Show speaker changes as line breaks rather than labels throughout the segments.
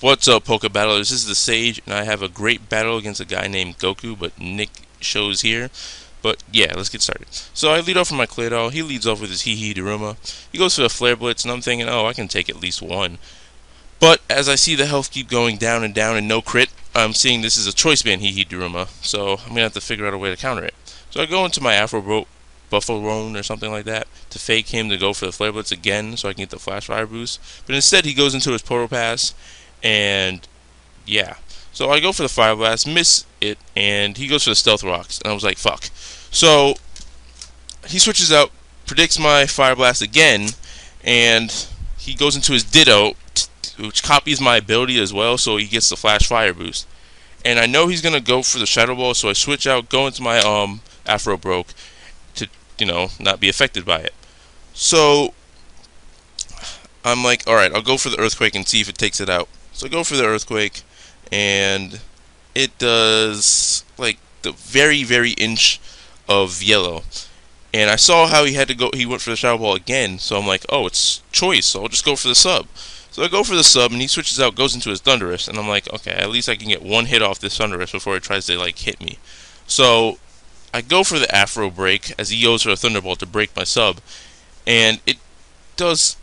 What's up, Poke Battlers? This is the Sage, and I have a great battle against a guy named Goku, but Nick shows here. But yeah, let's get started. So I lead off with my Claydol. He leads off with his Hee Daruma. He goes for the Flare Blitz, and I'm thinking, oh, I can take at least one. But as I see the health keep going down and no crit, I'm seeing this is a Choice Band Hee Daruma, so I'm going to have to figure out a way to counter it. So I go into my Buffalo or something like that to fake him to go for the Flare Blitz again so I can get the Flash Fire boost. But instead he goes into his Proto Pass, and yeah. So I go for the Fire Blast, miss it, and he goes for the Stealth Rocks, and I was like, fuck. So he switches out, predicts my Fire Blast again, and he goes into his Ditto, which copies my ability as well, so he gets the Flash Fire boost. And I know he's gonna go for the Shadow Ball, so I switch out, go into my Afro Broke to, not be affected by it. So I'm like, alright, I'll go for the Earthquake and see if it takes it out. So I go for the Earthquake, and it does like the very inch of yellow. And I saw how he went for the Shadow Ball again, so I'm like, oh, it's choice, so I'll just go for the sub. So I go for the sub, and he switches out, goes into his Thunderous, and I'm like, okay, at least I can get one hit off this Thunderous before it tries to like hit me. So I go for the Afro Break as he goes for a Thunderbolt to break my sub, and it does.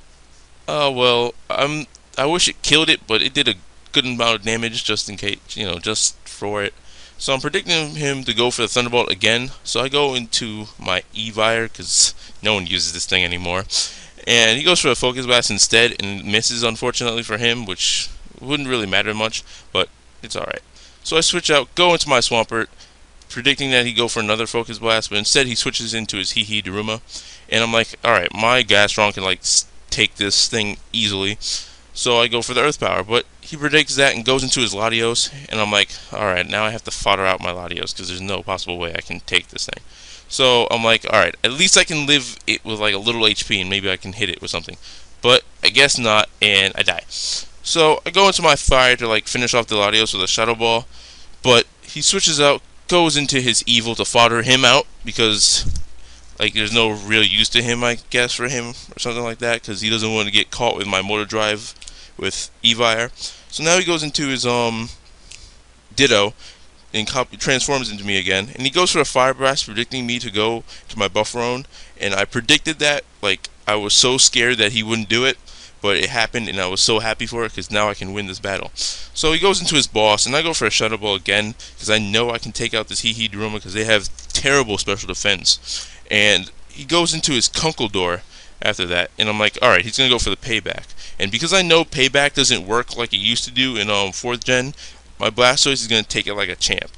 Well, I wish it killed it, but it did a good amount of damage just in case, just for it. So I'm predicting him to go for the Thunderbolt again. So I go into my E-Vire because no one uses this thing anymore. And he goes for a Focus Blast instead and misses, unfortunately for him, which wouldn't really matter much, but it's alright. So I switch out, go into my Swampert, predicting that he'd go for another Focus Blast, but instead he switches into his Hee Daruma. And I'm like, alright, my Gastron can like take this thing easily. So I go for the Earth Power, but he predicts that and goes into his Latios, and I'm like, alright, now I have to fodder out my Latios because there's no possible way I can take this thing. So I'm like, alright, at least I can live it with like a little HP and maybe I can hit it with something. But I guess not, and I die. So I go into my fire to like finish off the Latios with a Shadow Ball, but he switches out, goes into his Evil to fodder him out because like there's no real use to him, I guess, for him or something like that, because he doesn't want to get caught with my Motor Drive with E-Vire. So now he goes into his Ditto and transforms into me again, and he goes for a Fire Blast, predicting me to go to my Bufferone, and I predicted that. Like, I was so scared that he wouldn't do it, but it happened, and I was so happy for it because now I can win this battle. So he goes into his boss, and I go for a Shadow Ball again because I know I can take out this Hee Daruma because they have terrible special defense. And he goes into his Kunkeldor after that, and I'm like, alright, he's going to go for the Payback. And because I know Payback doesn't work like it used to do in 4th Gen, my Blastoise is going to take it like a champ.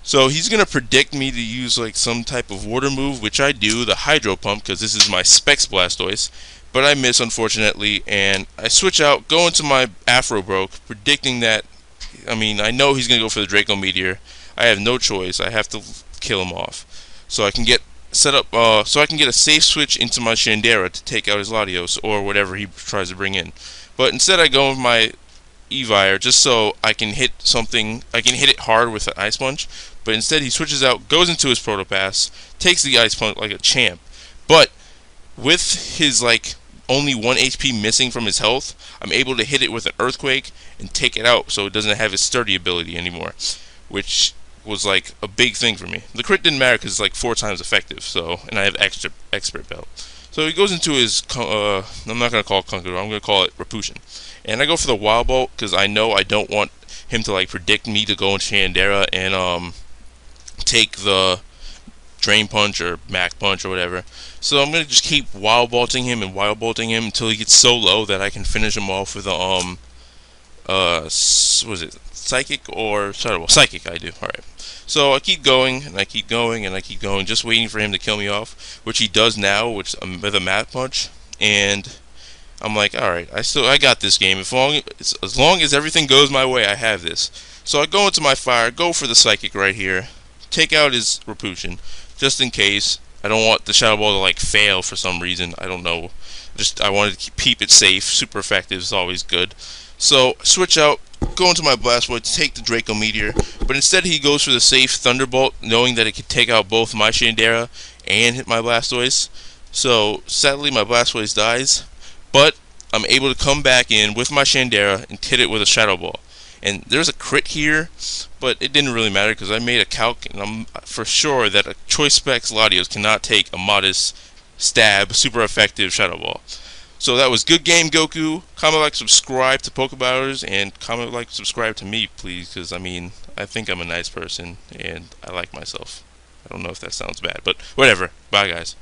So he's going to predict me to use like some type of water move, which I do, the Hydro Pump, because this is my Specs Blastoise. But I miss, unfortunately, and I switch out, go into my Afro Broke, predicting that, I know he's going to go for the Draco Meteor. I have no choice. I have to kill him off. So I can get so I can get a safe switch into my Shandera to take out his Latios or whatever he tries to bring in. But instead I go with my E-Vire just so I can hit something. I can hit it hard with an Ice Punch. But instead he switches out, goes into his Proto Pass, takes the Ice Punch like a champ. But with his like only 1 HP missing from his health, I'm able to hit it with an Earthquake and take it out so it doesn't have his Sturdy ability anymore, which was like a big thing for me. The crit didn't matter because it's like 4 times effective, so, and I have extra expert belt. So he goes into his I'm not gonna call it Conqueror, I'm gonna call it Repulsion. And I go for the Wild Bolt because I know I don't want him to like predict me to go into Shandera and take the Drain Punch or Mac Punch or whatever. So I'm gonna just keep Wild Bolting him until he gets so low that I can finish him off with a what was it? Psychic or Shadow Ball? Psychic, I do. Alright. So I keep going, and I keep going, and I keep going, just waiting for him to kill me off, which he does now, with a Mat Punch. And I'm like, alright, I got this game. As long as everything goes my way, I have this. So I go into my fire, go for the Psychic right here, take out his Repulsion, just in case. I don't want the Shadow Ball to like fail for some reason. I don't know. I wanted to keep it safe. Super effective is always good. So switch out, go into my Blastoise to take the Draco Meteor, but instead he goes for the safe Thunderbolt, knowing that it could take out both my Shandera and hit my Blastoise. So sadly my Blastoise dies, but I'm able to come back in with my Shandera and hit it with a Shadow Ball. And there's a crit here, but it didn't really matter because I made a calc, and I'm for sure that a Choice Specs Latios cannot take a modest stab, super effective Shadow Ball. So that was good game, Goku. Comment, like, subscribe to Pokebatters, and comment, like, subscribe to me, please, because, I mean, I think I'm a nice person, and I like myself. I don't know if that sounds bad, but whatever. Bye, guys.